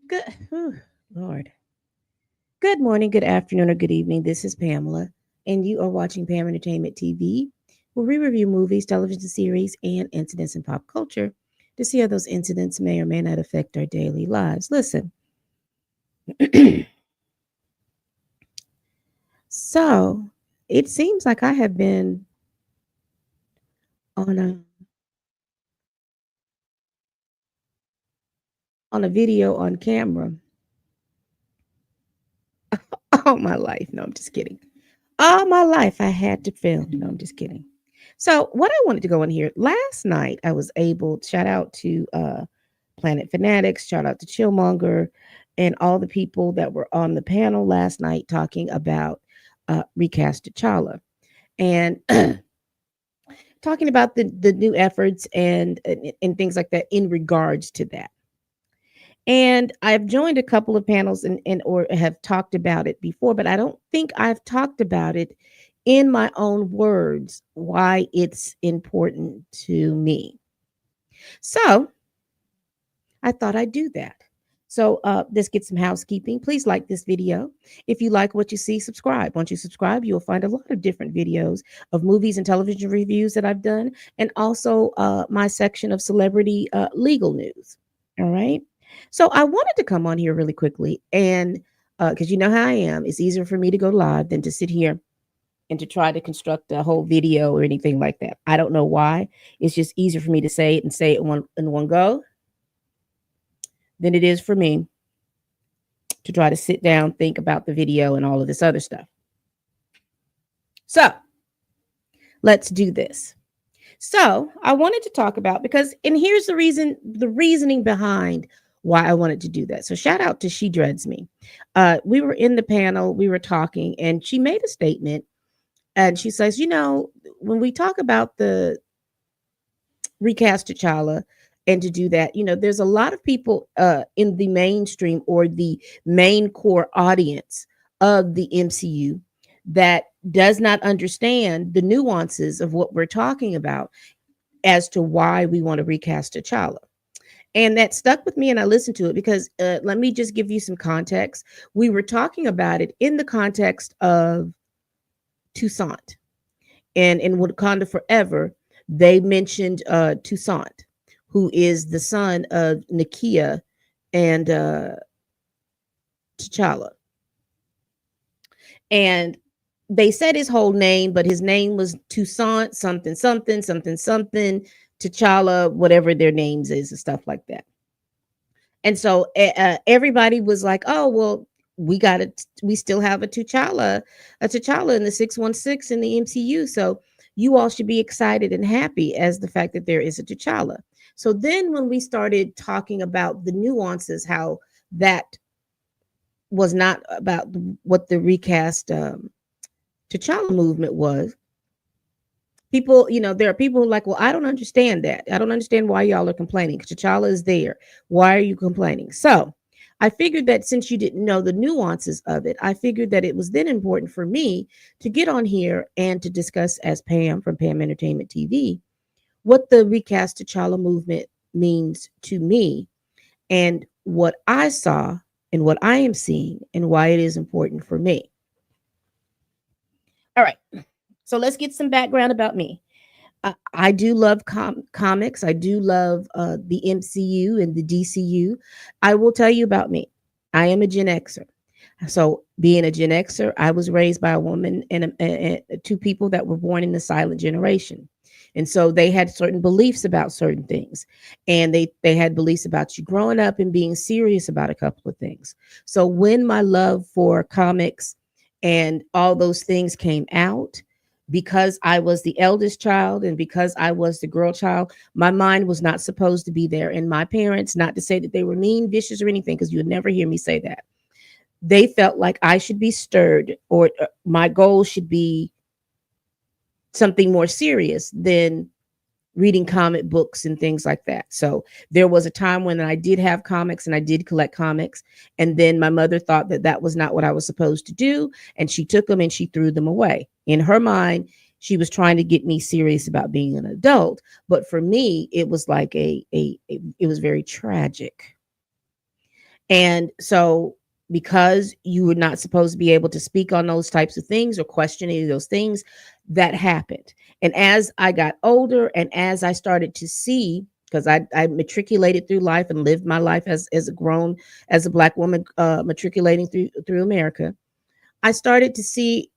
Good, Lord. Good morning, good afternoon, or good evening. This is Pamela, and you are watching Pam Entertainment TV, where we review movies, television series, and incidents in pop culture to see how those incidents may or may not affect our daily lives. Listen, so it seems like I have been on a video on camera all my life. No, I'm just kidding. All my life I had to film. No, I'm just kidding. So what I wanted to go in here last night, I was able, shout out to Planet Fanatics, shout out to Chillmonger, and all the people that were on the panel last night talking about recast T'Challa and talking about the new efforts and things like that in regards to that. And I've joined a couple of panels and or have talked about it before, but I don't think I've talked about it in my own words why it's important to me. So I thought I'd do that. So let's get some housekeeping. Please like this video. If you like what you see, subscribe. Once you subscribe, you'll find a lot of different videos of movies and television reviews that I've done, and also my section of celebrity legal news. All right. So I wanted to come on here really quickly, and because you know how I am, it's easier for me to go live than to sit here and to try to construct a whole video or anything like that. I don't know why. It's just easier for me to say it and say it in one go than it is for me to try to sit down, think about the video and all of this other stuff. So let's do this. So I wanted to talk about and here's the reasoning behind why I wanted to do that. So shout out to She Dreads Me. We were in the panel, we were talking, and she made a statement, and she says, when we talk about the recast T'Challa and to do that, there's a lot of people in the mainstream or the main core audience of the MCU that does not understand the nuances of what we're talking about as to why we want to recast T'Challa. And that stuck with me, and I listened to it because let me just give you some context. We were talking about it in the context of Toussaint. And in Wakanda Forever, they mentioned Toussaint, who is the son of Nakia and T'Challa. And they said his whole name, but his name was Toussaint something something something something T'Challa, whatever their names is and stuff like that. And so everybody was like, "Oh, well, we still have a T'Challa in the 616 in the MCU. So you all should be excited and happy as the fact that there is a T'Challa." So then when we started talking about the nuances, how that was not about what the recast T'Challa movement was. People, there are people who are like, well, I don't understand that. I don't understand why y'all are complaining. T'Challa is there. Why are you complaining? So I figured that since you didn't know the nuances of it, I figured that it was then important for me to get on here and to discuss, as Pam from Pam Entertainment TV, what the recast T'Challa movement means to me and what I saw and what I am seeing and why it is important for me. All right. So let's get some background about me. I do love comics. I do love the MCU and the DCU. I will tell you about me. I am a Gen Xer. So, being a Gen Xer, I was raised by a woman and two people that were born in the silent generation. And so they had certain beliefs about certain things. And they had beliefs about you growing up and being serious about a couple of things. So when my love for comics and all those things came out, because I was the eldest child and because I was the girl child, my mind was not supposed to be there. And my parents, not to say that they were mean, vicious, or anything, because you would never hear me say that. They felt like I should be stirred, or my goal should be something more serious than reading comic books and things like that. So there was a time when I did have comics and I did collect comics. And then my mother thought that that was not what I was supposed to do. And she took them and she threw them away. In her mind, She was trying to get me serious about being an adult, but for me, it was like it was very tragic. And so, because you were not supposed to be able to speak on those types of things or question any of those things, that happened. And as I got older and as I started to see, because I matriculated through life and lived my life as a grown, as a Black woman, matriculating through America, I started to see,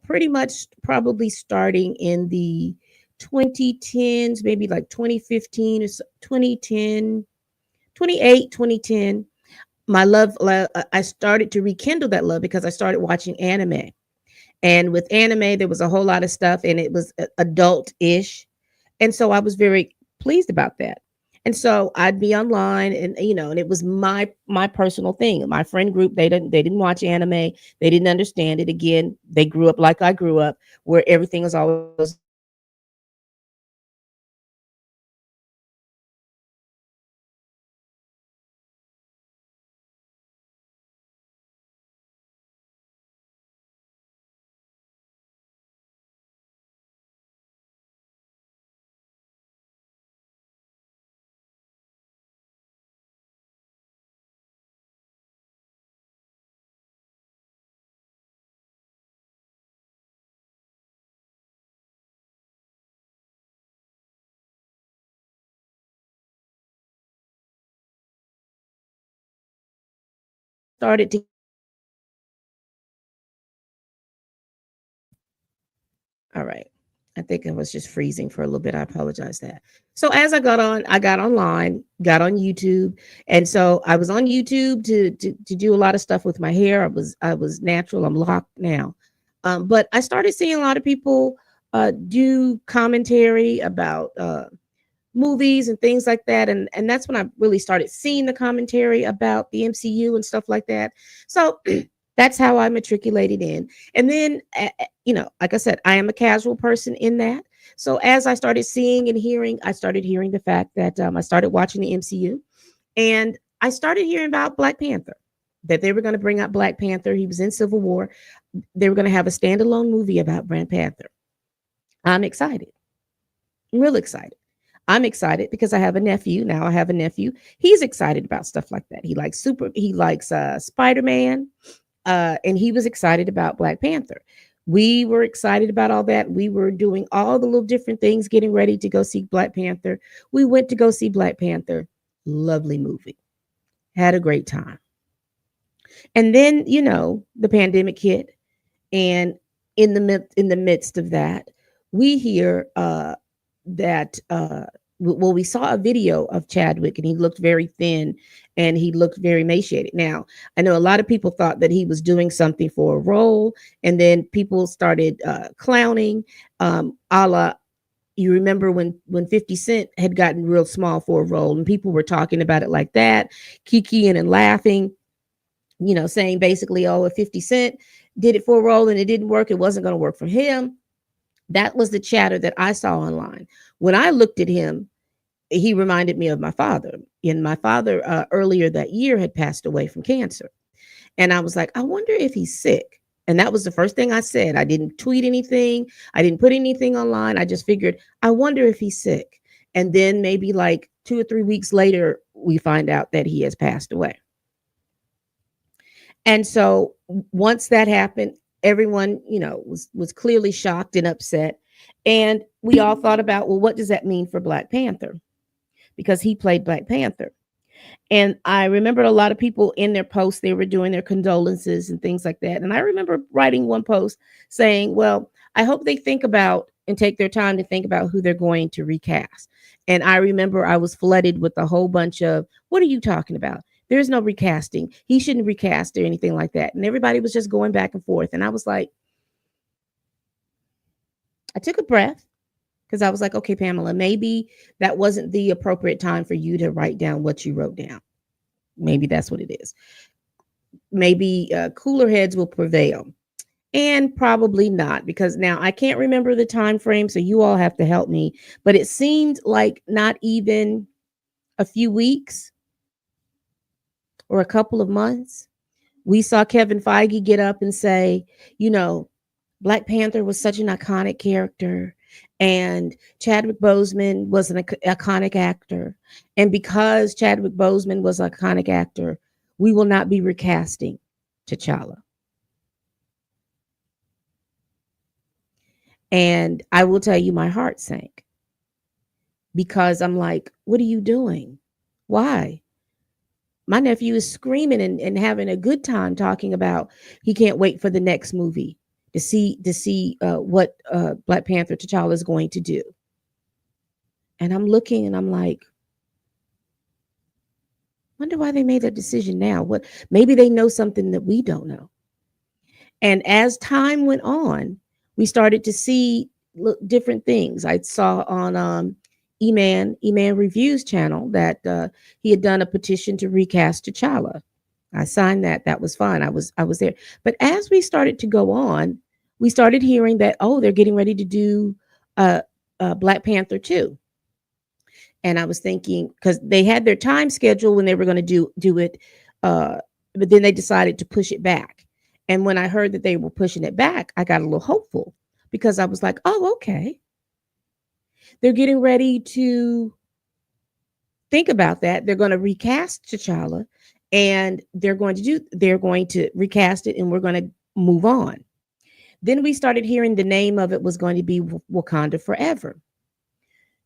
pretty much probably starting in the 2010s, maybe like 2015 or 2010, 28, 2010. I started to rekindle that love because I started watching anime. And with anime, there was a whole lot of stuff and it was adult-ish. And so I was very pleased about that. And so I'd be online and and it was my personal thing. My friend group, they didn't watch anime. They didn't understand it. Again, they grew up like I grew up, where everything was always started to. All right. I think I was just freezing for a little bit. I apologize that. So as I got online, got on YouTube, and so I was on YouTube to do a lot of stuff with my hair. I was natural. I'm locked now, but I started seeing a lot of people do commentary about movies and things like that, and that's when I really started seeing the commentary about the MCU and stuff like that. So that's how I matriculated in. And then like I said, I am a casual person in that. So as I started seeing and hearing, I started hearing the fact that I started watching the MCU, and I started hearing about Black Panther, that they were going to bring out Black Panther. He was in Civil War. They were going to have a standalone movie about Black Panther. I'm excited. I'm real excited. I'm excited because I have a nephew. Now I have a nephew. He's excited about stuff like that. He likes Spider-Man, and he was excited about Black Panther. We were excited about all that. We were doing all the little different things, getting ready to go see Black Panther. We went to go see Black Panther. Lovely movie. Had a great time. And then, the pandemic hit, and in the midst of that, we hear that well, we saw a video of Chadwick, and he looked very thin and he looked very emaciated. Now, I know a lot of people thought that he was doing something for a role, and then people started clowning, a la, you remember when 50 Cent had gotten real small for a role, and people were talking about it like that, kikiing and laughing, saying basically, oh, if 50 Cent did it for a role and it didn't work, it wasn't going to work for him. That was the chatter that I saw online. When I looked at him, he reminded me of my father. And my father, earlier that year, had passed away from cancer. And I was like, I wonder if he's sick. And that was the first thing I said. I didn't tweet anything, I didn't put anything online. I just figured, I wonder if he's sick. And then maybe like 2 or 3 weeks later, we find out that he has passed away. And so once that happened, everyone, was clearly shocked and upset. And we all thought about, well, what does that mean for Black Panther? Because he played Black Panther. And I remembered a lot of people in their posts, they were doing their condolences and things like that. And I remember writing one post saying, well, I hope they think about and take their time to think about who they're going to recast. And I remember I was flooded with a whole bunch of, what are you talking about? There's no recasting. He shouldn't recast or anything like that. And everybody was just going back and forth. And I was like, I took a breath, because I was like, okay, Pamela, maybe that wasn't the appropriate time for you to write down what you wrote down. Maybe that's what it is. Maybe cooler heads will prevail. And probably not, because now I can't remember the time frame, so you all have to help me. But it seemed like not even a few weeks or a couple of months, we saw Kevin Feige get up and say, you know, Black Panther was such an iconic character, and Chadwick Boseman was an iconic actor. And because Chadwick Boseman was an iconic actor, we will not be recasting T'Challa. And I will tell you, my heart sank because I'm like, what are you doing? Why? My nephew is screaming and having a good time talking about he can't wait for the next movie to see what Black Panther T'Challa is going to do. And I'm looking and I'm like, wonder why they made that decision now. What maybe they know something that we don't know. And as time went on, we started to see different things. I saw on Eman Reviews channel that he had done a petition to recast T'Challa. I signed that. That was fine. I was there. But as we started to go on, we started hearing that they're getting ready to do uh, Black Panther 2. And I was thinking because they had their time schedule when they were going to do it, uh, but then they decided to push it back. And when I heard that they were pushing it back, I got a little hopeful because I was like, oh, okay, they're getting ready to think about that. They're going to recast T'Challa, and they're going to recast it, and we're going to move on. Then we started hearing the name of it was going to be Wakanda Forever.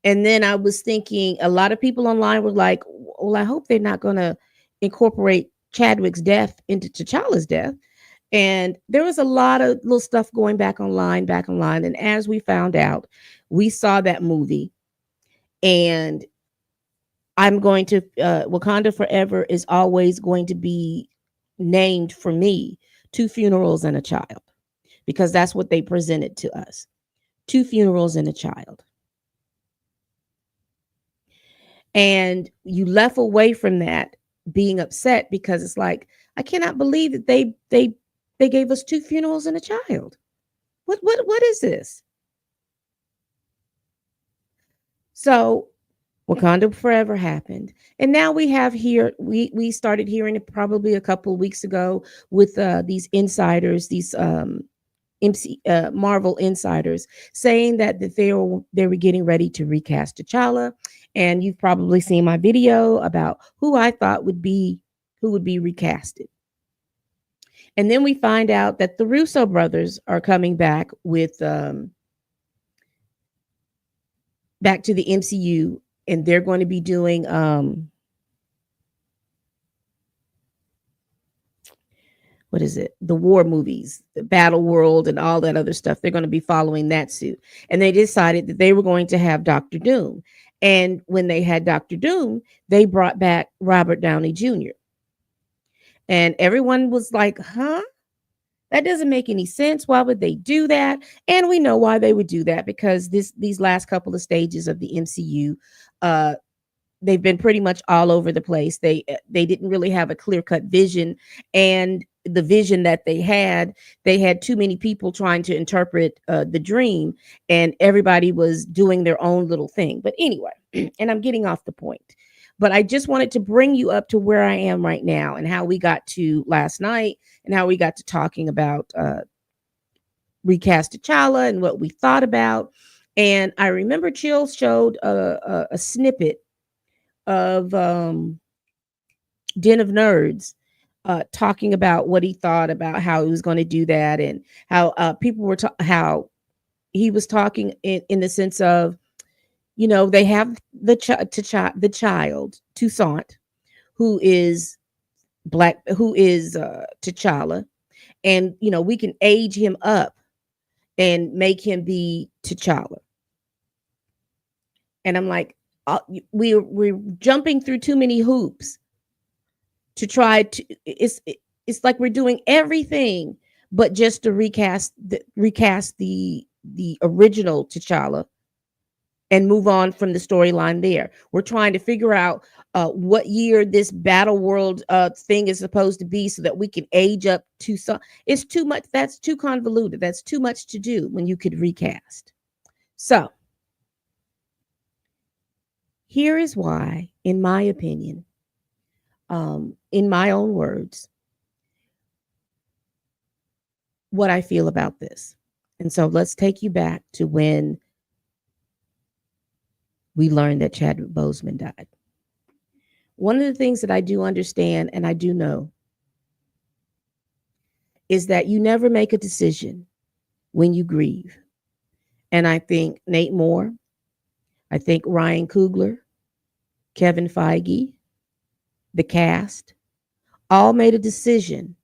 And then I was thinking, a lot of people online were like, well, I hope they're not going to incorporate Chadwick's death into T'Challa's death. And there was a lot of little stuff going back online. And as we found out, we saw that movie. And I'm going to, Wakanda Forever is always going to be named for me Two Funerals and a Child, because that's what they presented to us. Two funerals and a child. And you left away from that being upset because it's like, I cannot believe that they gave us two funerals and a child. What is this? So Wakanda Forever happened. And now we started hearing it probably a couple of weeks ago with these insiders, these Marvel insiders saying that they were getting ready to recast T'Challa. And you've probably seen my video about who I thought who would be recasted. And then we find out that the Russo brothers are coming back with back to the MCU, and they're going to be doing what is it? The war movies, the Battle World, and all that other stuff. They're going to be following that suit. And they decided that they were going to have Doctor Doom. And when they had Doctor Doom, they brought back Robert Downey Jr. And everyone was like, huh? That doesn't make any sense. Why would they do that? And we know why they would do that, because these last couple of stages of the MCU, uh, they've been pretty much all over the place. They didn't really have a clear-cut vision, and the vision that they had too many people trying to interpret the dream, and everybody was doing their own little thing. But anyway, and I'm getting off the point. But I just wanted to bring you up to where I am right now and how we got to last night and how we got to talking about recast T'Challa and what we thought about. And I remember Chill showed a snippet of Den of Nerds talking about what he thought about how he was going to do that, and how people were how he was talking in the sense of, they have the child Toussaint, who is black, who is T'Challa, and we can age him up and make him be T'Challa. And I'm like, we're jumping through too many hoops to try to. It's like we're doing everything but just to recast the original T'Challa and move on from the storyline there. We're trying to figure out what year this Battle World thing is supposed to be so that we can age up to some. It's too much. That's too convoluted. That's too much to do when you could recast. So here is why, in my opinion, in my own words, what I feel about this. And so let's take you back to when we learned that Chadwick Boseman died. One of the things that I do understand and I do know is that you never make a decision when you grieve. And I think Nate Moore, I think Ryan Coogler, Kevin Feige, the cast, all made a decision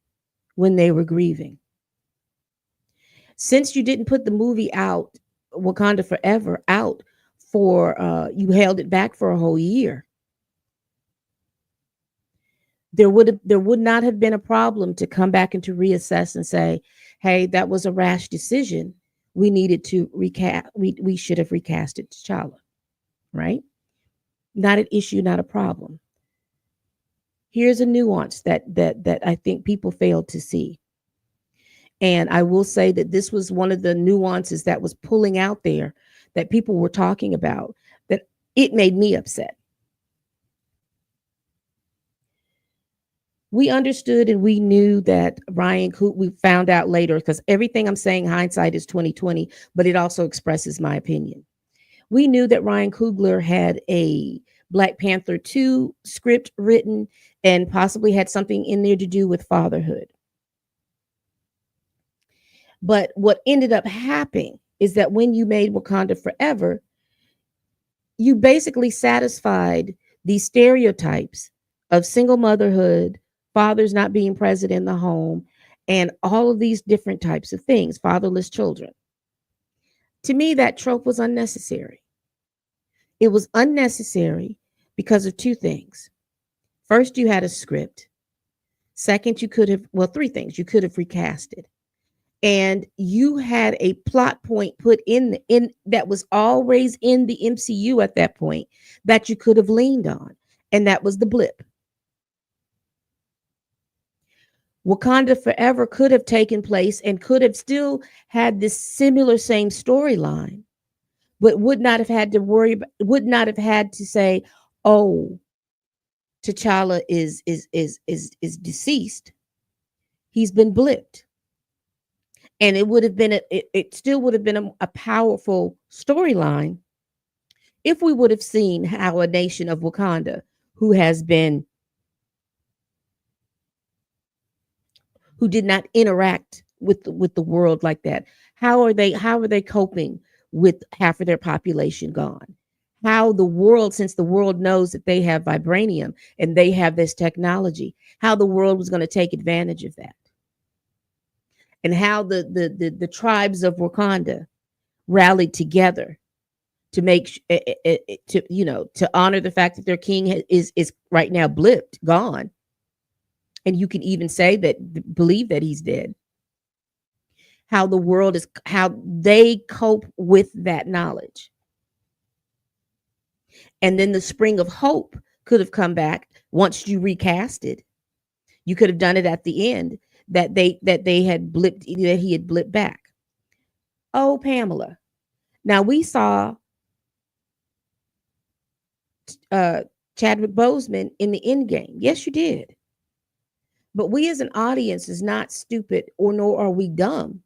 when they were grieving. Since you didn't put the movie out, Wakanda Forever, out for, you held it back for a whole year, there would not have been a problem to come back and to reassess and say, hey, that was a rash decision. We needed to recast, we should have recasted T'Challa, right? Not an issue, not a problem. Here's a nuance that I think people failed to see. And I will say that this was one of the nuances that was pulling out there that people were talking about, that it made me upset. We understood and we knew that Ryan Coogler, we found out later, because everything I'm saying, hindsight is 2020, but it also expresses my opinion. We knew that Ryan Coogler had a Black Panther 2 script written and possibly had something in there to do with fatherhood. But what ended up happening is that when you made Wakanda Forever, you basically satisfied these stereotypes of single motherhood, fathers not being present in the home, and all of these different types of things, fatherless children. To me, that trope was unnecessary. It was unnecessary because of two things. First, you had a script. Second, you could have, well, three things. You could have recasted. And you had a plot point put in that was always in the MCU at that point that you could have leaned on, and that was the blip. Wakanda Forever could have taken place and could have still had this similar same storyline, but would not have had to worry, would not have had to say, oh, T'Challa is deceased. He's been blipped. And it would have been it still would have been a powerful storyline if we would have seen how a nation of Wakanda who has been, who did not interact with the world like that, how are they coping with half of their population gone? How the world, since the world knows that they have vibranium and they have this technology, how the world was going to take advantage of that, and how the tribes of Wakanda rallied together to make to, you know, to honor the fact that their king is right now blipped, gone, and you can even say that, believe that he's dead. How the world is, how they cope with that knowledge. And then the spring of hope could have come back once you recast it. You could have done it at the end, that they had blipped, that he had blipped back. Oh, Pamela. Now we saw Chadwick Boseman in the end game. Yes, you did. But we as an audience is not stupid, or nor are we dumb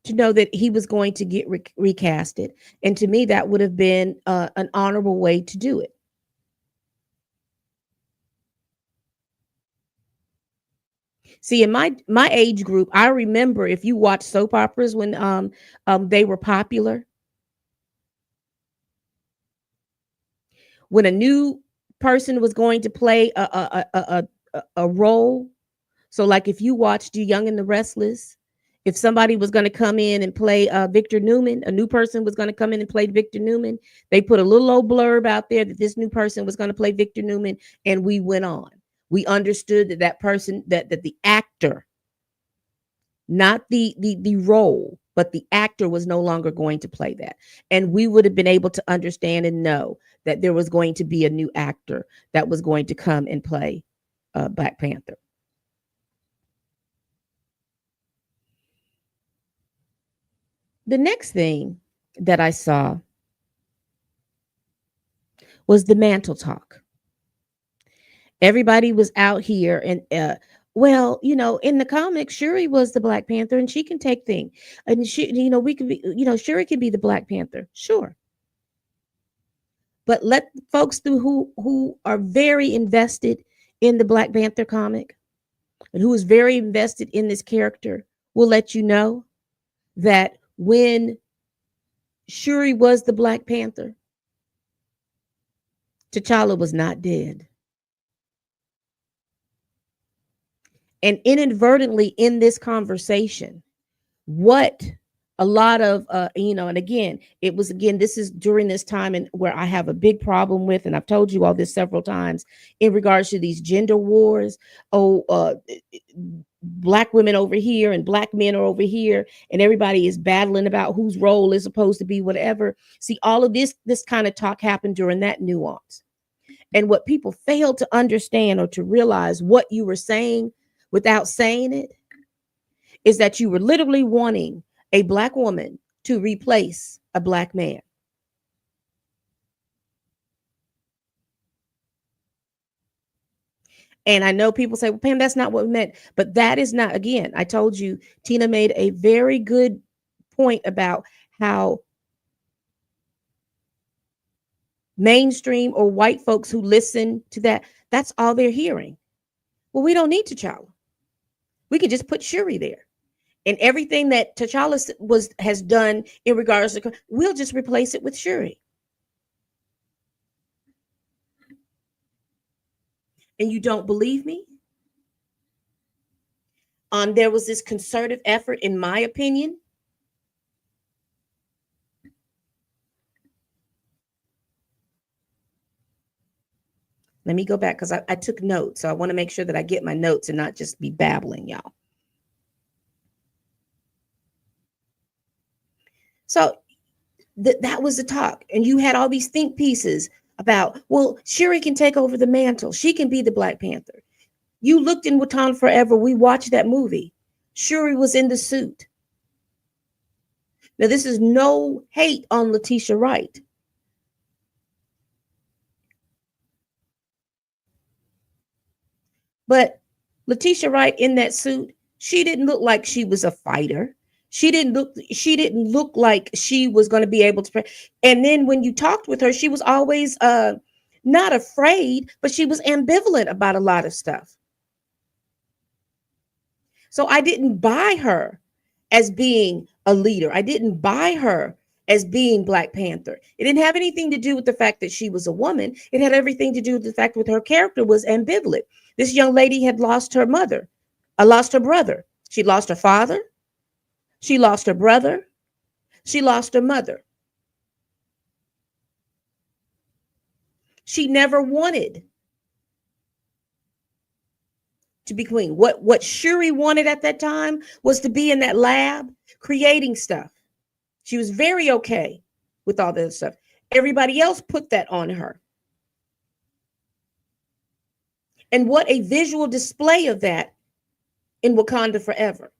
to know that he was going to get recasted. And to me, that would have been an honorable way to do it. See, in my age group, I remember, if you watch soap operas when they were popular, when a new person was going to play a role. So, like if you watched You Young and the Restless, if somebody was going to come in and play Victor Newman, a new person was going to come in and play Victor Newman, they put a little old blurb out there that this new person was going to play Victor Newman, and we went on. We understood that that person, that the actor, not the role, but the actor was no longer going to play that. And we would have been able to understand and know that there was going to be a new actor that was going to come and play Black Panther. The next thing that I saw was the mantle talk. Everybody was out here and Well, in the comics, Shuri was the Black Panther, and she can take things. And we could be, Shuri can be the Black Panther, sure. But let folks through who are very invested in the Black Panther comic and who is very invested in this character will let you know that when Shuri was the Black Panther, T'Challa was not dead. And inadvertently in this conversation, what a lot of and again, this is during this time and where I have a big problem with, and I've told you all this several times in regards to these gender wars. Oh, black women over here and black men are over here, and everybody is battling about whose role is supposed to be whatever. See, all of this kind of talk happened during that nuance. And what people failed to understand or to realize what you were saying without saying it is that you were literally wanting a black woman to replace a black man. And I know people say, well, Pam, that's not what we meant. But that is not, again, I told you, Tina made a very good point about how mainstream or white folks who listen to that, that's all they're hearing. Well, we don't need T'Challa. We can just put Shuri there. And everything that T'Challa has done in regards to, we'll just replace it with Shuri. And you don't believe me? There was this concerted effort, in my opinion. Let me go back because I took notes. So I want to make sure that I get my notes and not just be babbling, y'all. So that was the talk. And you had all these think pieces about, well, Shuri can take over the mantle. She can be the Black Panther. You looked in Wakanda Forever. We watched that movie. Shuri was in the suit. Now, this is no hate on Letitia Wright. But Letitia Wright in that suit, she didn't look like she was a fighter. She didn't look like she was going to be able to. And then when you talked with her, she was always not afraid, but she was ambivalent about a lot of stuff. So I didn't buy her as being a leader. I didn't buy her as being Black Panther. It didn't have anything to do with the fact that she was a woman. It had everything to do with the fact that her character was ambivalent. This young lady had lost her mother, lost her brother. She lost her father. She lost her brother. She lost her mother. She never wanted to be queen. What Shuri wanted at that time was to be in that lab creating stuff. She was very okay with all that stuff. Everybody else put that on her. And what a visual display of that in Wakanda Forever.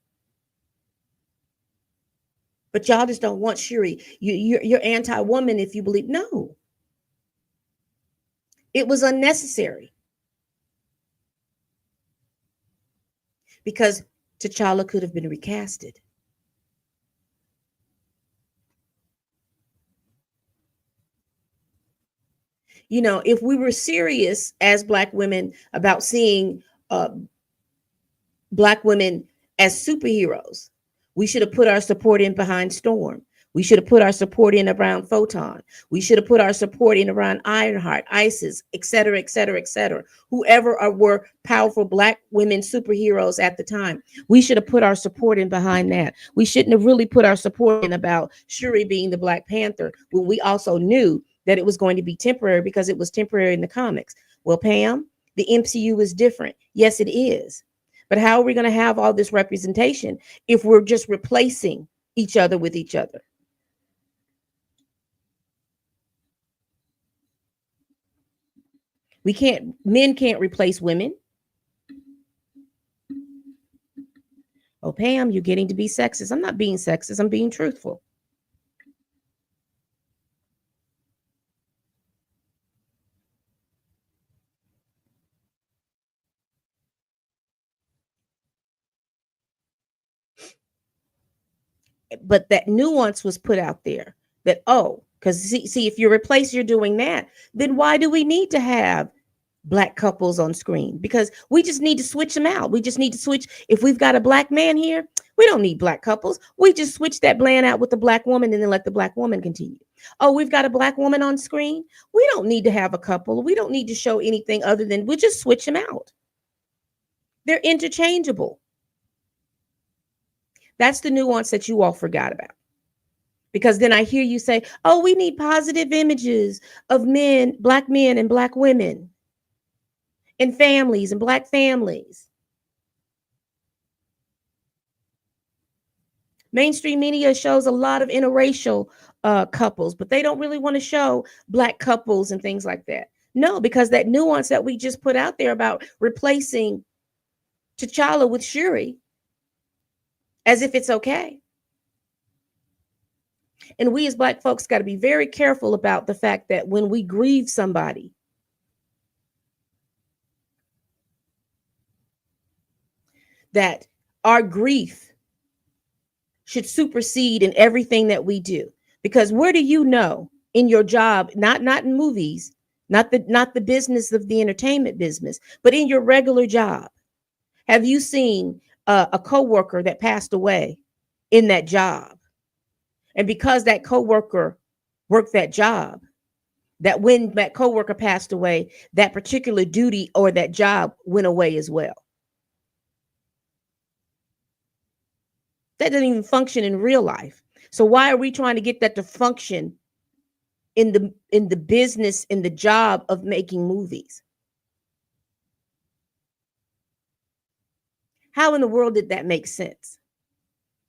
But y'all just don't want Shuri. You're anti-woman if you believe. No. It was unnecessary. Because T'Challa could have been recasted. If we were serious as Black women about seeing Black women as superheroes, we should have put our support in behind Storm. We should have put our support in around Photon. We should have put our support in around Ironheart, Isis, et cetera, et cetera, et cetera. Whoever were powerful Black women superheroes at the time, we should have put our support in behind that. We shouldn't have really put our support in about Shuri being the Black Panther when we also knew that it was going to be temporary because it was temporary in the comics. Well, Pam, the MCU is different. Yes, it is. But how are we going to have all this representation if we're just replacing each other with each other? Men can't replace women. Oh, Pam, you're getting to be sexist. I'm not being sexist. I'm being truthful. but that nuance was put out there that, oh, because see, if you replace, you're doing that, then why do we need to have black couples on screen? Because we just need to switch them out. We just need to switch. If we've got a black man here, we don't need black couples. We just switch that man out with the black woman and then let the black woman continue. Oh, we've got a black woman on screen. We don't need to have a couple. We don't need to show anything other than we'll just switch them out. They're interchangeable. That's the nuance that you all forgot about. Because then I hear you say, oh, we need positive images of men, black men and black women and families and black families. Mainstream media shows a lot of interracial couples, but they don't really want to show black couples and things like that. No, because that nuance that we just put out there about replacing T'Challa with Shuri as if it's okay. And we as black folks got to be very careful about the fact that when we grieve somebody, that our grief should supersede in everything that we do. Because where do you know in your job, not in movies, not the business of the entertainment business, but in your regular job, have you seen a coworker that passed away in that job? And because that coworker worked that job, that when that coworker passed away, that particular duty or that job went away as well. That doesn't even function in real life. So why are we trying to get that to function in the business, in the job of making movies? How in the world did that make sense?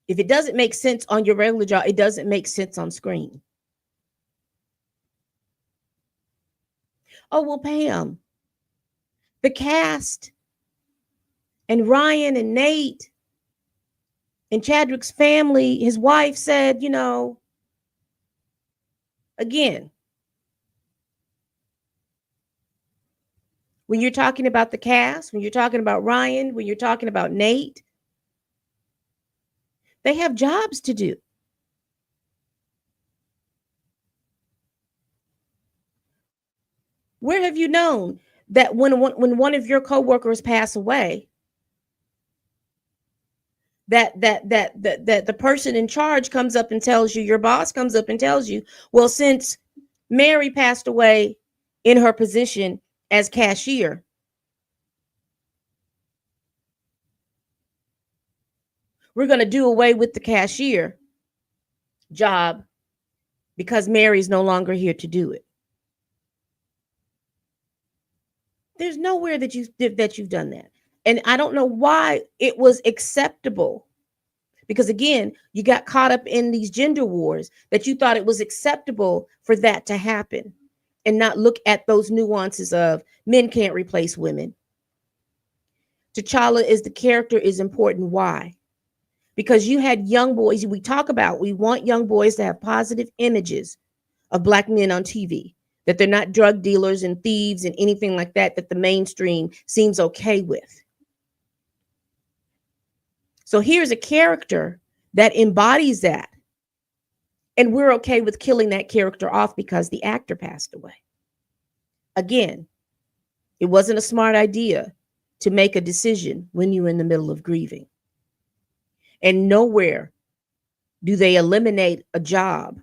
If it doesn't make sense on your regular job, it doesn't make sense on screen. Oh, well, Pam, the cast and Ryan and Nate and Chadwick's family, his wife said, again, when you're talking about the cast, when you're talking about Ryan, when you're talking about Nate, they have jobs to do. Where have you known that when one of your coworkers pass away, that the person in charge comes up and tells you, your boss comes up and tells you, well, since Mary passed away in her position as cashier, we're going to do away with the cashier job because Mary's no longer here to do it. There's nowhere that you've done that. And I don't know why it was acceptable. Because again, you got caught up in these gender wars that you thought it was acceptable for that to happen and not look at those nuances of men can't replace women. T'Challa the character is important. Why? Because you had young boys. We want young boys to have positive images of black men on TV, that they're not drug dealers and thieves and anything like that the mainstream seems okay with. So here's a character that embodies that. And we're okay with killing that character off because the actor passed away. Again, it wasn't a smart idea to make a decision when you're in the middle of grieving. And nowhere do they eliminate a job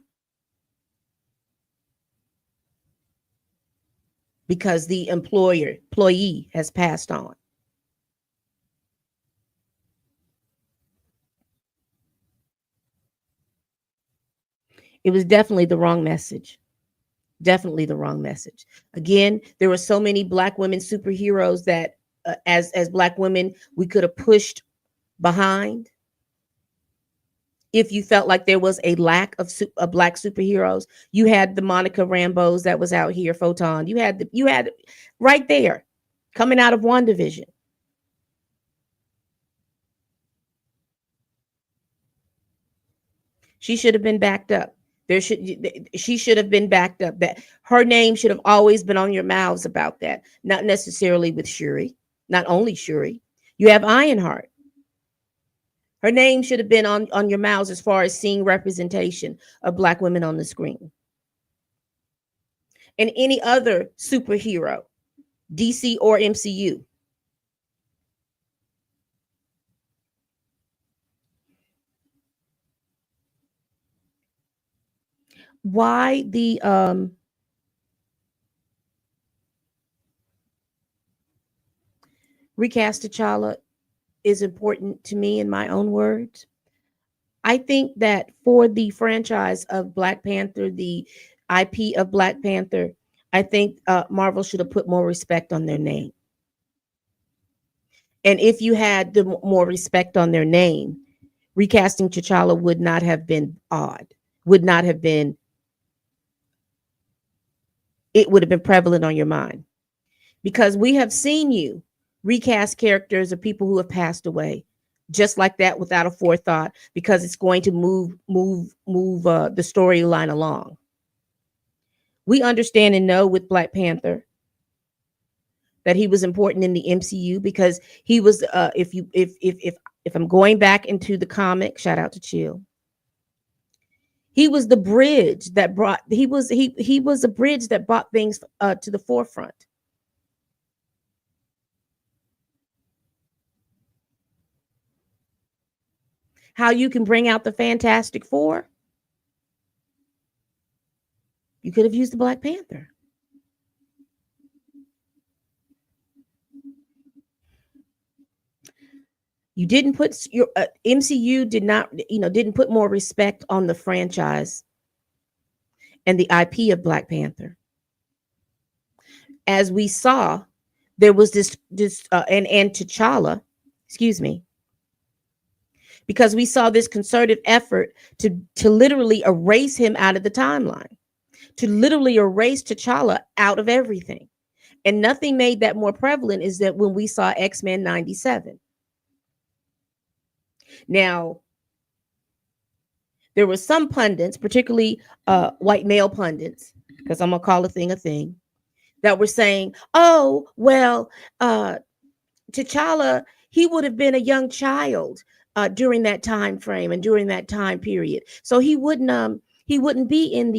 because the employee has passed on. It was definitely the wrong message. Definitely the wrong message. Again, there were so many black women superheroes that as black women, we could have pushed behind. If you felt like there was a lack of black superheroes, you had the Monica Rambos that was out here, Photon. You had right there coming out of WandaVision. She should have been backed up. She should have been backed up. That her name should have always been on your mouths about that. Not necessarily with Shuri, not only Shuri. You have Ironheart. Her name should have been on your mouths as far as seeing representation of Black women on the screen. And any other superhero, DC or MCU. Why the recast T'Challa is important to me in my own words. I think that for the franchise of Black Panther, the IP of Black Panther, I think Marvel should have put more respect on their name. And if you had the more respect on their name, recasting T'Challa would not have been odd, would not have been, it would have been prevalent on your mind. Because we have seen you recast characters of people who have passed away just like that without a forethought, because it's going to move the storyline along. We understand and know with Black Panther that he was important in the MCU because he was if I'm going back into the comic, shout out to Chill. He was the bridge that brought he was a bridge that brought things to the forefront. How you can bring out the Fantastic Four? You could have used the Black Panther. You didn't put your MCU did not, didn't put more respect on the franchise and the IP of Black Panther. As we saw, there was this and T'Challa, excuse me, because we saw this concerted effort to literally erase him out of the timeline, to literally erase T'Challa out of everything. And nothing made that more prevalent is that when we saw X-Men 97. Now, there were some pundits, particularly white male pundits, because I'm going to call a thing, that were saying, oh, well, T'Challa, he would have been a young child during that time frame and during that time period. So he wouldn't be in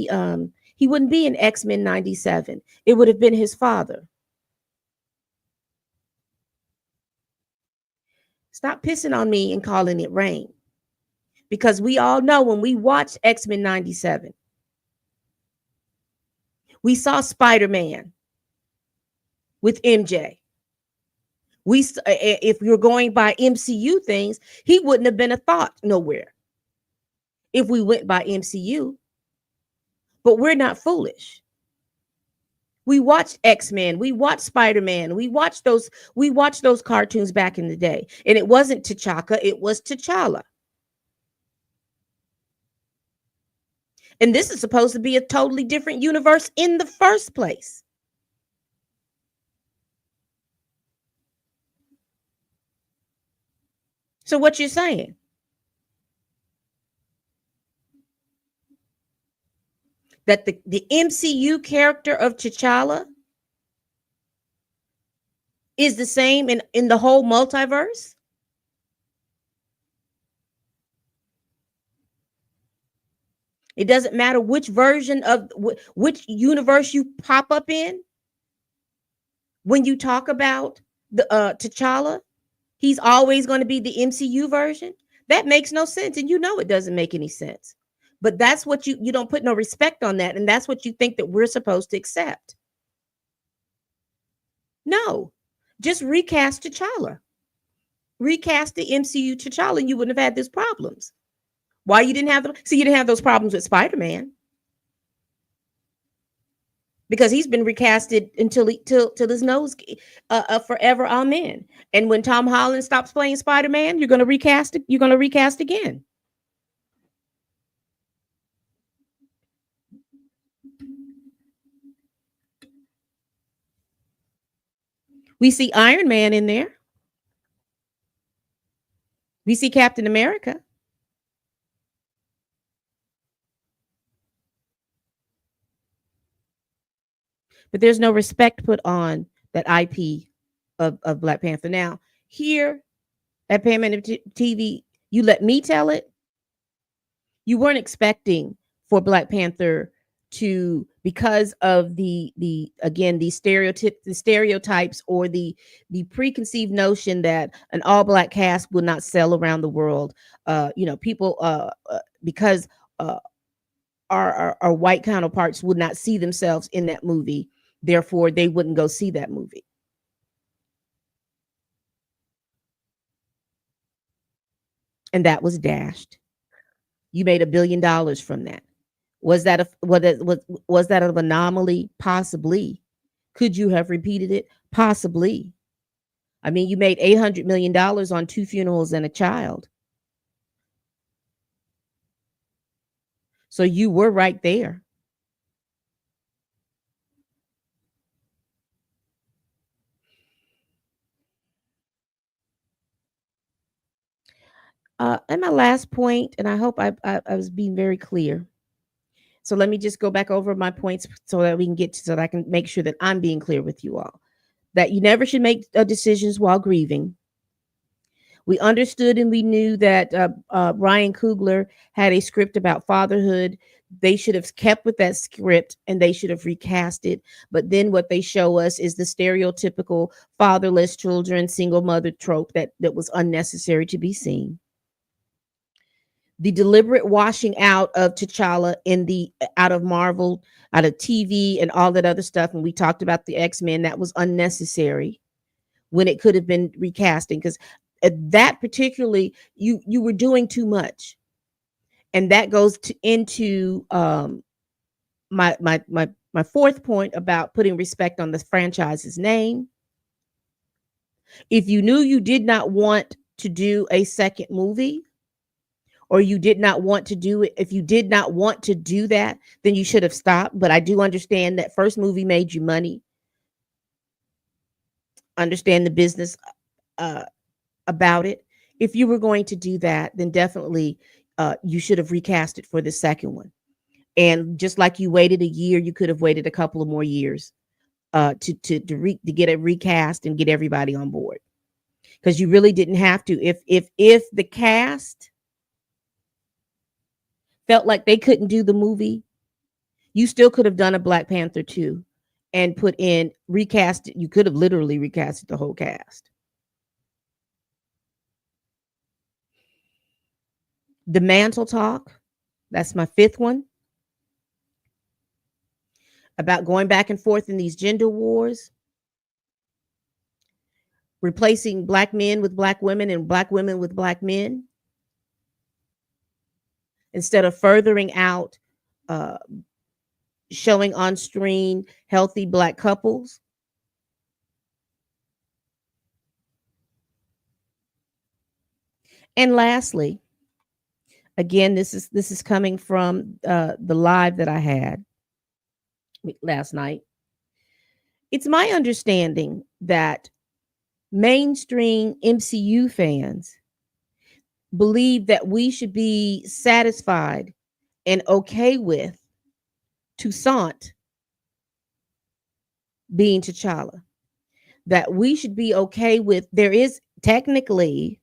he wouldn't be in X-Men 97. It would have been his father. Stop pissing on me and calling it rain. Because we all know when we watched X-Men 97, we saw Spider-Man with MJ. If you're going by MCU things, he wouldn't have been a thought nowhere if we went by MCU. But we're not foolish. We watched X-Men, we watched Spider-Man, we watched those cartoons back in the day. And it wasn't T'Chaka, it was T'Challa. And this is supposed to be a totally different universe in the first place. So what you're saying? That the MCU character of T'Challa is the same in the whole multiverse? It doesn't matter which version of which universe you pop up in. When you talk about the T'Challa, he's always going to be the MCU version. That makes no sense, and you know it doesn't make any sense. But that's what you don't put no respect on that, and that's what you think that we're supposed to accept. No, just recast T'Challa. Recast the MCU T'Challa, and you wouldn't have had these problems. Why you didn't have them? See, you didn't have those problems with Spider-Man because he's been recasted until till his nose forever. Amen. And when Tom Holland stops playing Spider-Man, you're going to recast it. You're going to recast again. We see Iron Man in there. We see Captain America. But there's no respect put on that IP of Black Panther. Now, here at Pam TV, You let me tell it. You weren't expecting for Black Panther to, because of the again the stereotypes, or the preconceived notion that an all black cast will not sell around the world. People, because uh our white counterparts would not see themselves in that movie, therefore they wouldn't go see that movie. And that was dashed. You made $1 billion from that. Was that a was that an anomaly? Possibly. Could you have repeated it? Possibly. I mean, you made $800 million on two funerals and a child. So you were right there. And my last point, and I hope I was being very clear. So let me just go back over my points so that we can get to, so that I can make sure that I'm being clear with you all. That you never should make decisions while grieving. We understood and we knew that Ryan Coogler had a script about fatherhood. They should have kept with that script and they should have recast it. But then what they show us is the stereotypical fatherless children, single mother trope that was unnecessary to be seen. The deliberate washing out of T'Challa in the out of Marvel, out of TV, and all that other stuff. And we talked about the X-Men, that was unnecessary when it could have been recasting, because that particularly you were doing too much. And that goes into my fourth point about putting respect on the franchise's name. If you knew you did not want to do a second movie, or you did not want to do it, if you did not want to do that, then you should have stopped. But I do understand that first movie made you money. Understand the business uh, about it. If you were going to do that, then definitely you should have recast it for the second one. And just like you waited a year, you could have waited a couple of more years to get it recast and get everybody on board, because you really didn't have to. If the cast felt like they couldn't do the movie, you still could have done a Black Panther 2 and put in recast it. You could have literally recasted the whole cast. The mantle talk, that's my fifth one, about going back and forth in these gender wars, replacing black men with black women and black women with black men, instead of furthering out, uh, showing on screen healthy black couples. And lastly, again, this is coming from the live that I had last night. It's my understanding that mainstream MCU fans believe that we should be satisfied and okay with Toussaint being T'Challa. That we should be okay with, there is technically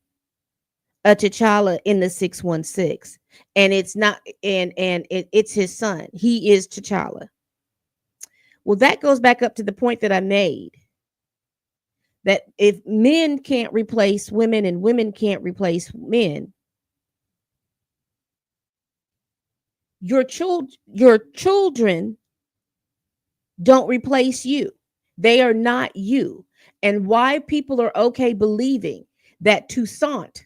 a T'Challa in the 616, and it's not, it's his son. He is T'Challa. Well, that goes back up to the point that I made, that if men can't replace women and women can't replace men, your children don't replace you. They are not you. And why people are okay believing that Toussaint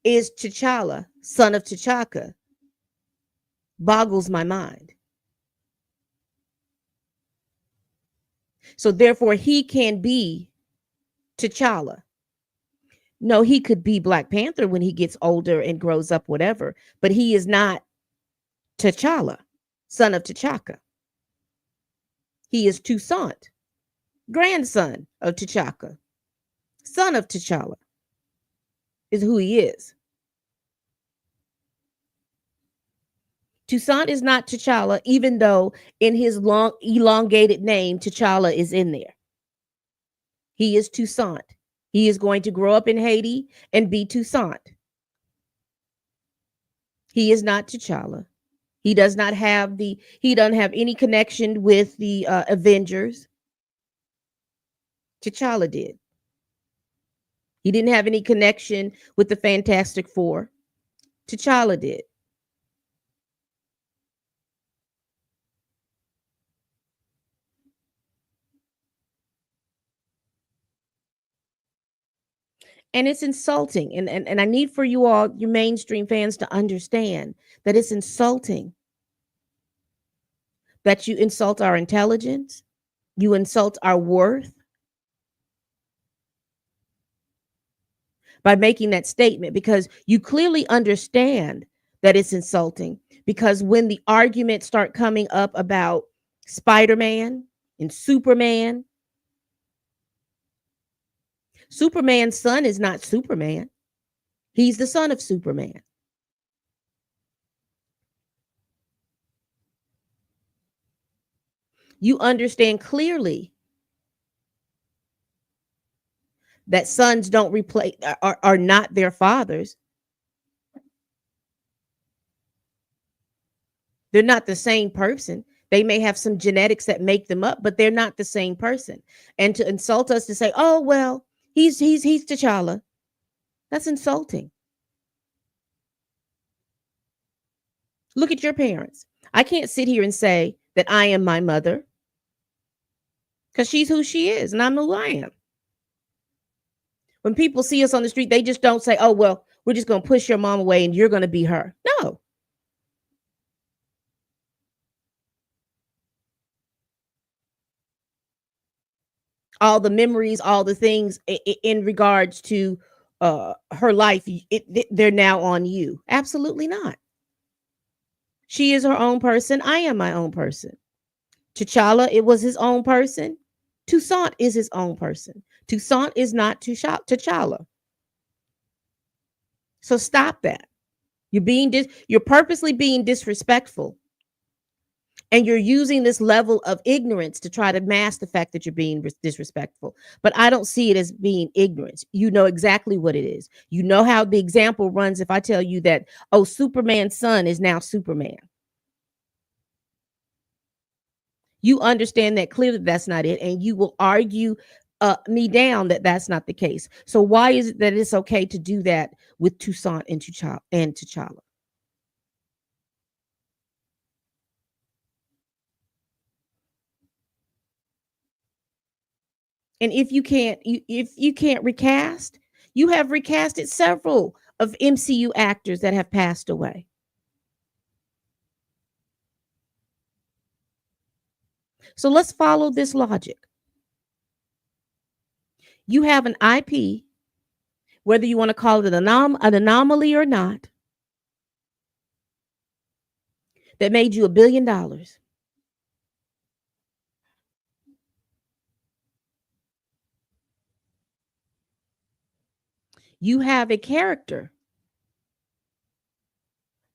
is T'Challa, son of T'Chaka, boggles my mind. So therefore, he can be T'Challa. No, he could be Black Panther when he gets older and grows up, whatever. But he is not T'Challa, son of T'Chaka. He is Toussaint, grandson of T'Chaka, son of T'Challa, is who he is. Toussaint is not T'Challa, even though in his long elongated name, T'Challa is in there. He is Toussaint. He is going to grow up in Haiti and be Toussaint. He is not T'Challa. He doesn't have any connection with the Avengers. T'Challa did. He didn't have any connection with the Fantastic Four. T'Challa did. And it's insulting. And I need for you all, your mainstream fans, to understand that it's insulting that you insult our intelligence, you insult our worth by making that statement, because you clearly understand that it's insulting. Because when the arguments start coming up about Spider-Man and Superman, Superman's son is not Superman. He's the son of Superman. You understand clearly that sons don't replace are not their fathers. They're not the same person. They may have some genetics that make them up, but they're not the same person. And to insult us, to say, "Oh well, he's T'Challa," that's insulting. Look at your parents. I can't sit here and say that I am my mother, because she's who she is, and I'm who I am. When people see us on the street, they just don't say, "Oh well, we're just going to push your mom away and you're going to be her." No. All the memories, all the things in regards to her life, they're now on you. Absolutely not. She is her own person. I am my own person. T'Challa, it was his own person. Toussaint is his own person. Toussaint is not T'Challa. So stop that. You're purposely being disrespectful, and you're using this level of ignorance to try to mask the fact that you're being disrespectful. But I don't see it as being ignorance. You know exactly what it is. You know how the example runs if I tell you that, oh, Superman's son is now Superman. You understand that clearly that's not it, and you will argue me down that that's not the case. So why is it that it's okay to do that with Toussaint and T'Challa? And if you can't recast, you have recasted several of MCU actors that have passed away. So let's follow this logic. You have an IP, whether you want to call it an anomaly or not, that made you $1 billion. You have a character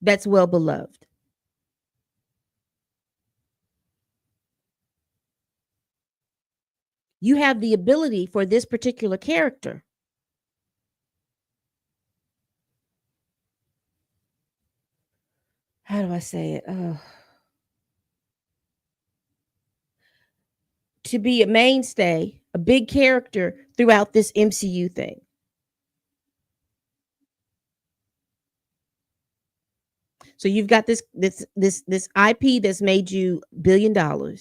that's well beloved. You have the ability for this particular character how do I say it? To be a mainstay, a big character throughout this MCU thing. So you've got this IP that's made you $1 billion, a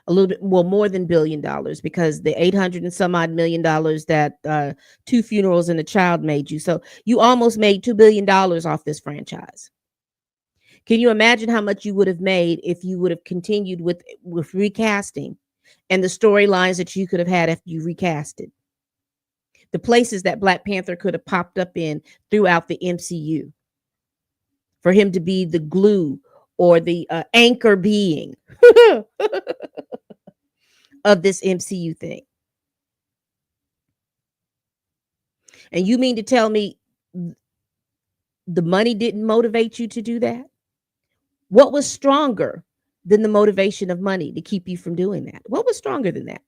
little bit, well, more than $1 billion, because the 800 and some odd $1 million that Two Funerals and a Child made you. So you almost made $2 billion off this franchise. Can you imagine how much you would have made if you would have continued with recasting and the storylines that you could have had after you recasted? The places that Black Panther could have popped up in throughout the MCU, for him to be the glue or the anchor being of this MCU thing. And you mean to tell me the money didn't motivate you to do that? What was stronger than the motivation of money to keep you from doing that? What was stronger than that?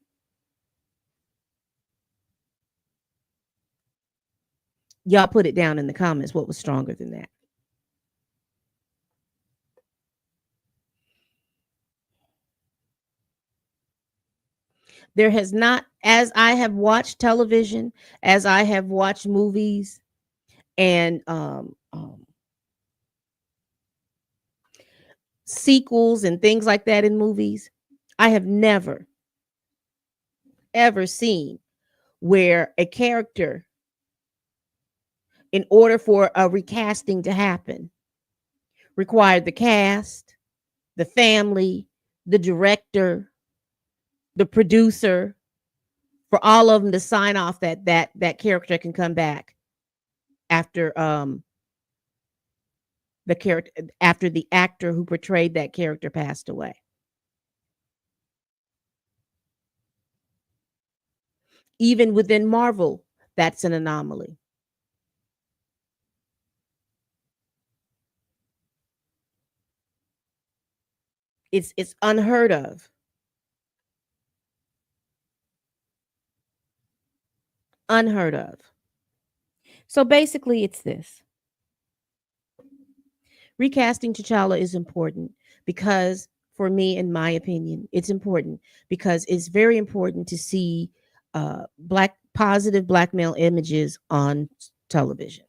Y'all put it down in the comments. What was stronger than that? There has not, as I have watched television, as I have watched movies and sequels and things like that in movies, I have never ever seen where a character, in order for a recasting to happen, required the cast, the family, the director, the producer, for all of them to sign off that that character can come back after the character, after the actor who portrayed that character passed away. Even within Marvel, that's an anomaly. It's unheard of. Unheard of. So basically it's this. Recasting T'Challa is important because, for me, in my opinion, it's important because it's very important to see black positive black male images on television.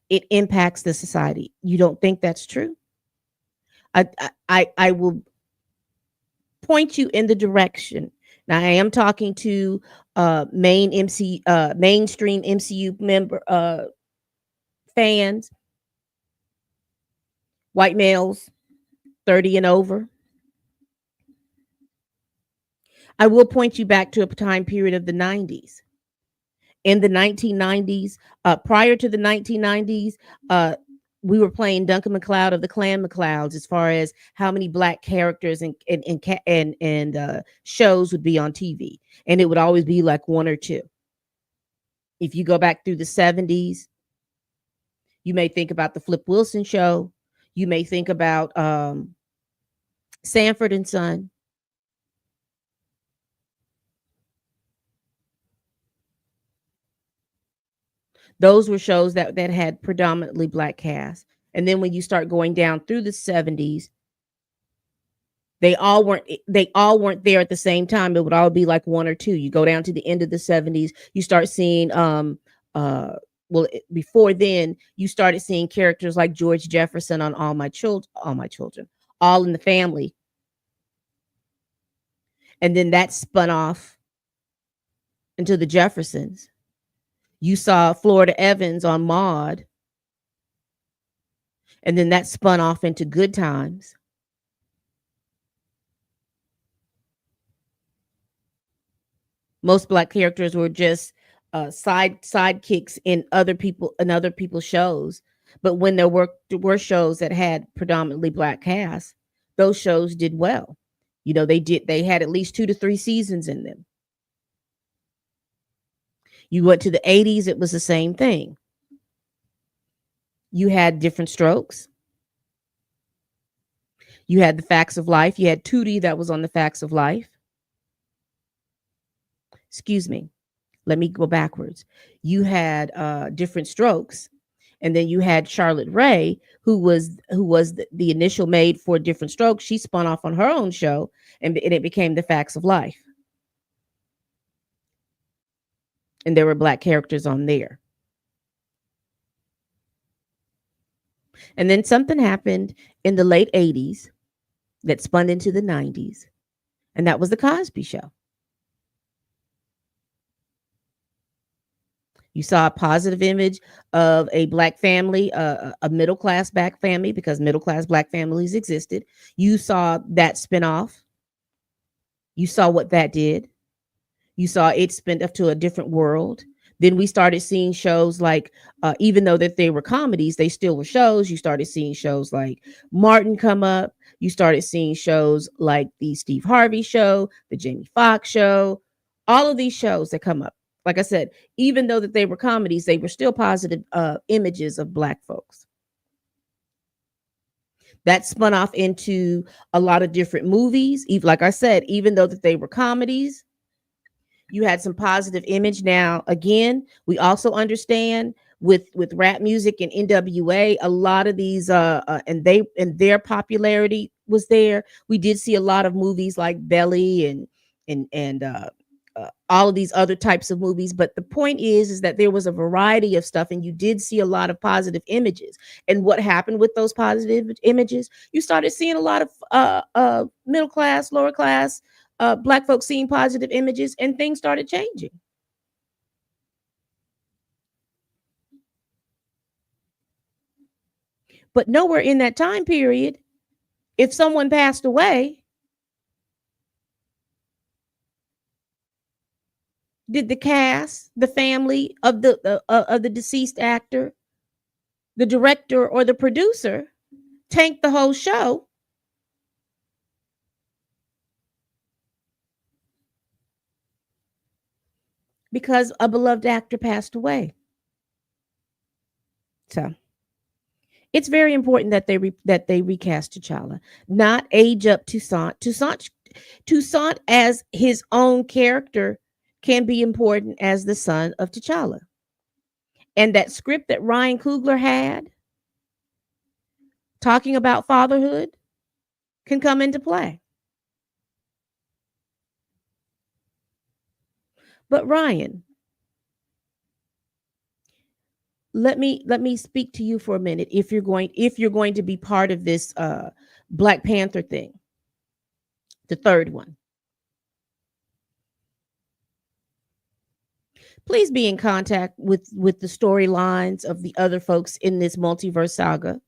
It impacts the society. You don't think that's true? I will point you in the direction. Now I am talking to mainstream MCU member fans, white males 30 and over. I will point you back to a time period of the 90s. In the 1990s, prior to the 1990s, we were playing Duncan MacLeod of the Clan MacLeods as far as how many black characters and shows would be on TV, and it would always be like one or two. If you go back through the 70s, you may think about the Flip Wilson show. You may think about Sanford and Son. Those were shows that had predominantly black cast. And then when you start going down through the 70s, they all weren't there at the same time. It would all be like one or two. You go down to the end of the 70s, you start seeing uh before then you started seeing characters like George Jefferson on All My Children, All in the Family. And then that spun off into the Jeffersons. You saw Florida Evans on Maud, and then that spun off into Good Times. Most black characters were just sidekicks in other people's shows. But when there were shows that had predominantly black casts, those shows did well. They had at least 2 to 3 seasons in them. You went to the 80s, it was the same thing. You had Different Strokes. You had The Facts of Life. You had Tootie that was on The Facts of Life. Excuse me. Let me go backwards. You had Different Strokes, and then you had Charlotte Rae, who was the initial maid for Different Strokes. She spun off on her own show, and it became The Facts of Life. And there were black characters on there. And then something happened in the late 80s that spun into the 90s, and that was The Cosby Show. You saw a positive image of a black family, a middle class black family, because middle class black families existed. You saw that spinoff. You saw what that did. You saw it spin up to a different world. Then we started seeing shows like, even though that they were comedies, they still were shows. You started seeing shows like Martin come up. You started seeing shows like the Steve Harvey show, the Jamie Foxx show, all of these shows that come up. Like I said, even though that they were comedies, they were still positive images of black folks. That spun off into a lot of different movies. Like I said, even though that they were comedies, You had some positive image. Now, again, we also understand with rap music and NWA, a lot of these and their popularity was there. We did see a lot of movies like Belly and all of these other types of movies, but the point is that there was a variety of stuff, and you did see a lot of positive images. And what happened with those positive images? You started seeing a lot of middle class, lower class black folks seeing positive images, and things started changing. But nowhere in that time period, if someone passed away, did the cast, the family of the deceased actor, the director, or the producer tank the whole show because a beloved actor passed away? So it's very important that that they recast T'Challa, not age up Toussaint. Toussaint as his own character can be important as the son of T'Challa. And that script that Ryan Coogler had talking about fatherhood can come into play. But Ryan, let me speak to you for a minute if you're going to be part of this Black Panther thing, the third one. Please be in contact with the storylines of the other folks in this multiverse saga.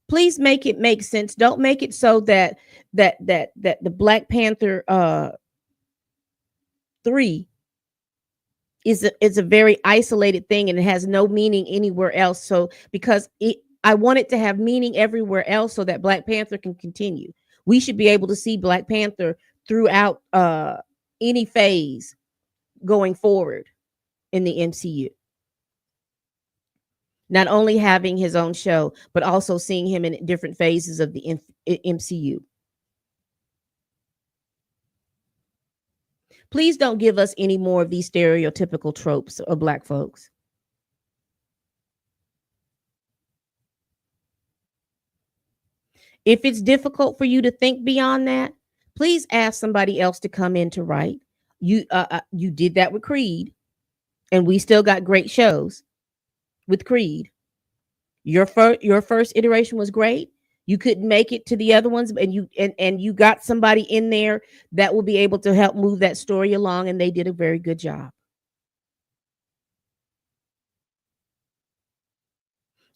Please make it make sense. Don't make it so that the Black Panther 3 is a very isolated thing and it has no meaning anywhere else. So because I want it to have meaning everywhere else so that Black Panther can continue. We should be able to see Black Panther throughout any phase going forward in the MCU. Not only having his own show, but also seeing him in different phases of the MCU. Please don't give us any more of these stereotypical tropes of Black folks. If it's difficult for you to think beyond that, please ask somebody else to come in to write. You did that with Creed, and we still got great shows with Creed. Your first iteration was great. You couldn't make it to the other ones, and you got somebody in there that will be able to help move that story along, and they did a very good job.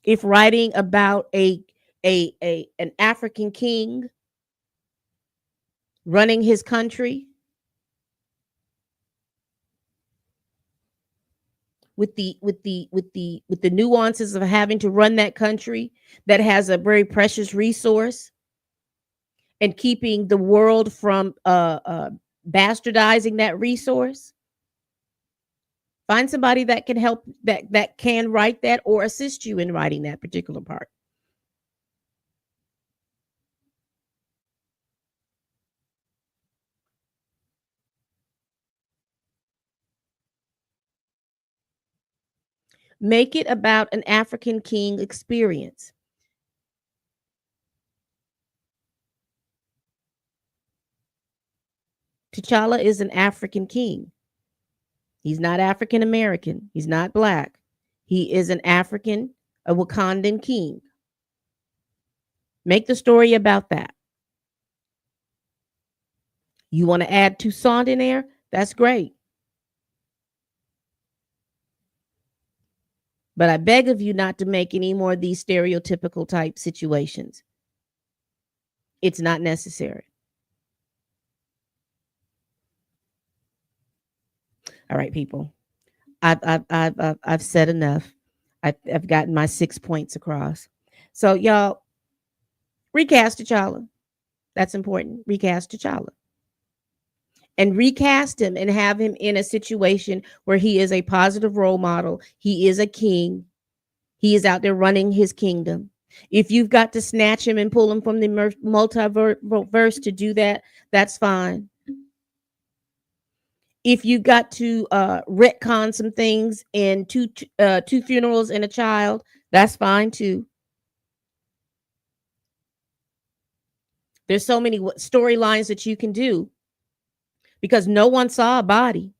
If writing about an African king running his country with the nuances of having to run that country that has a very precious resource and keeping the world from bastardizing that resource, find somebody that can help, that can write that or assist you in writing that particular part. Make it about an African king experience. T'Challa is an African king. He's not African American. He's not black. He is an African, a Wakandan king. Make the story about that. You want to add Toussaint in there? That's great. But I beg of you not to make any more of these stereotypical type situations. It's not necessary. All right, people. I've said enough. I've gotten my 6 points across. So y'all recast T'Challa. That's important. Recast T'Challa. And recast him and have him in a situation where he is a positive role model. He is a king. He is out there running his kingdom. If you've got to snatch him and pull him from the multiverse to do that, that's fine. If you got to retcon some things in two funerals and a child, that's fine too. There's so many storylines that you can do because no one saw a body.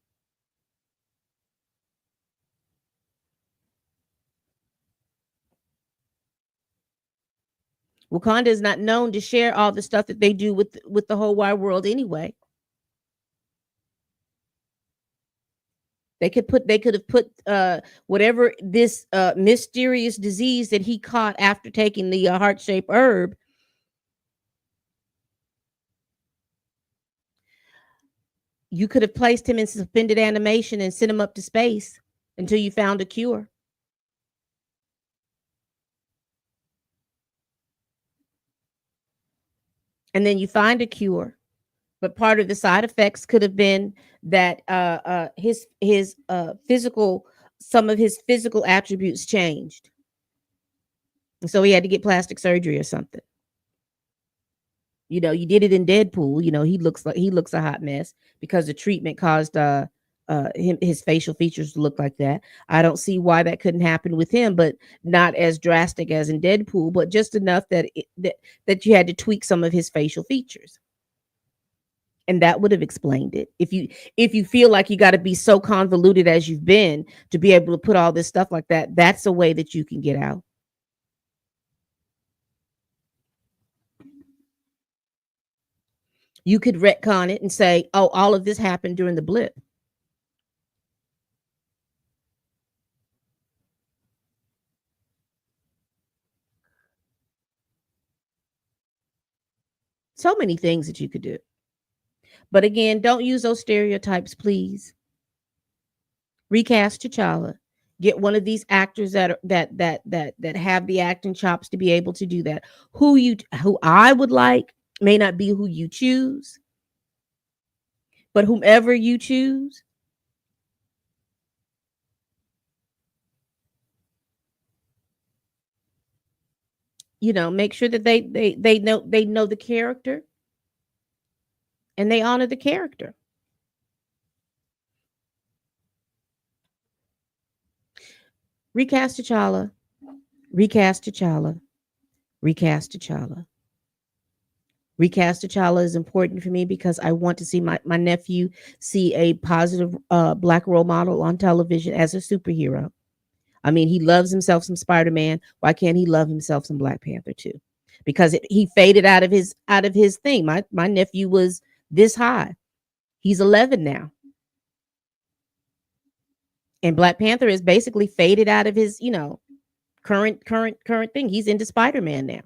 Wakanda is not known to share all the stuff that they do with the whole wide world anyway. They could have put whatever this mysterious disease that he caught after taking the heart-shaped herb. You could have placed him in suspended animation and sent him up to space until you found a cure. And then you find a cure. But part of the side effects could have been that his physical, some of his physical attributes changed. And so he had to get plastic surgery or something. You know, you did it in Deadpool. You know, he looks a hot mess because the treatment caused his facial features to look like that. I don't see why that couldn't happen with him, but not as drastic as in Deadpool, but just enough that you had to tweak some of his facial features. And that would have explained it. If you feel like you got to be so convoluted as you've been to be able to put all this stuff like that, that's a way that you can get out. You could retcon it and say, oh, all of this happened during the blip. So many things that you could do. But again, don't use those stereotypes, please. Recast T'Challa. Get one of these actors that have the acting chops to be able to do that. Who I would like may not be who you choose, but whomever you choose, you know, make sure that they know the character and they honor the character. Recast T'Challa. Recast T'Challa. Recast T'Challa. Recast T'Challa is important for me because I want to see my nephew see a positive black role model on television as a superhero. I mean, he loves himself some Spider-Man. Why can't he love himself some Black Panther too? Because he faded out of his thing. My nephew was this high. He's 11 now. And Black Panther is basically faded out of his, you know, current thing. He's into Spider-Man now.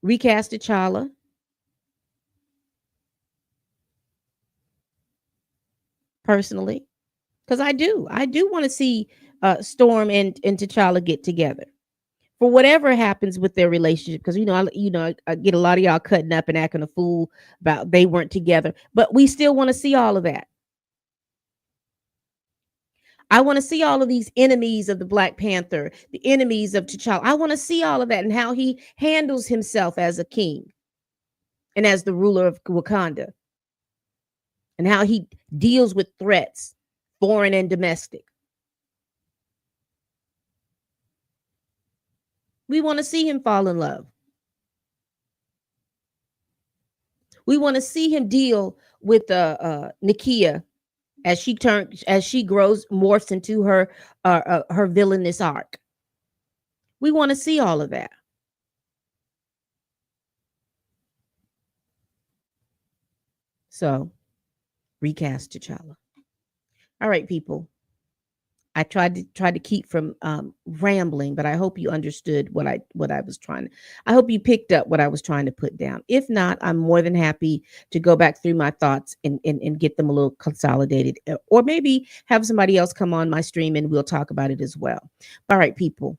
Recast T'Challa. Personally, because I do want to see Storm and T'Challa get together for whatever happens with their relationship. Because I get a lot of y'all cutting up and acting a fool about they weren't together, but we still want to see all of that. I want to see all of these enemies of the Black Panther, the enemies of T'Challa. I want to see all of that and how he handles himself as a king and as the ruler of Wakanda, and how he deals with threats, foreign and domestic. We want to see him fall in love. We want to see him deal with Nakia as she grows, morphs into her villainous arc. We want to see all of that. So, recast T'Challa. All right, people. I tried to keep from rambling, but I hope you understood what I was trying. I hope you picked up what I was trying to put down. If not, I'm more than happy to go back through my thoughts and get them a little consolidated, or maybe have somebody else come on my stream and we'll talk about it as well. All right, people.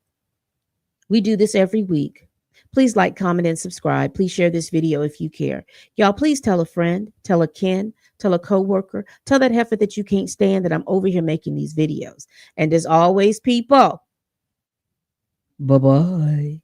We do this every week. Please like, comment, and subscribe. Please share this video if you care. Y'all, please tell a friend, tell a kin, tell a coworker, tell that heifer that you can't stand that I'm over here making these videos. And as always, people, bye bye.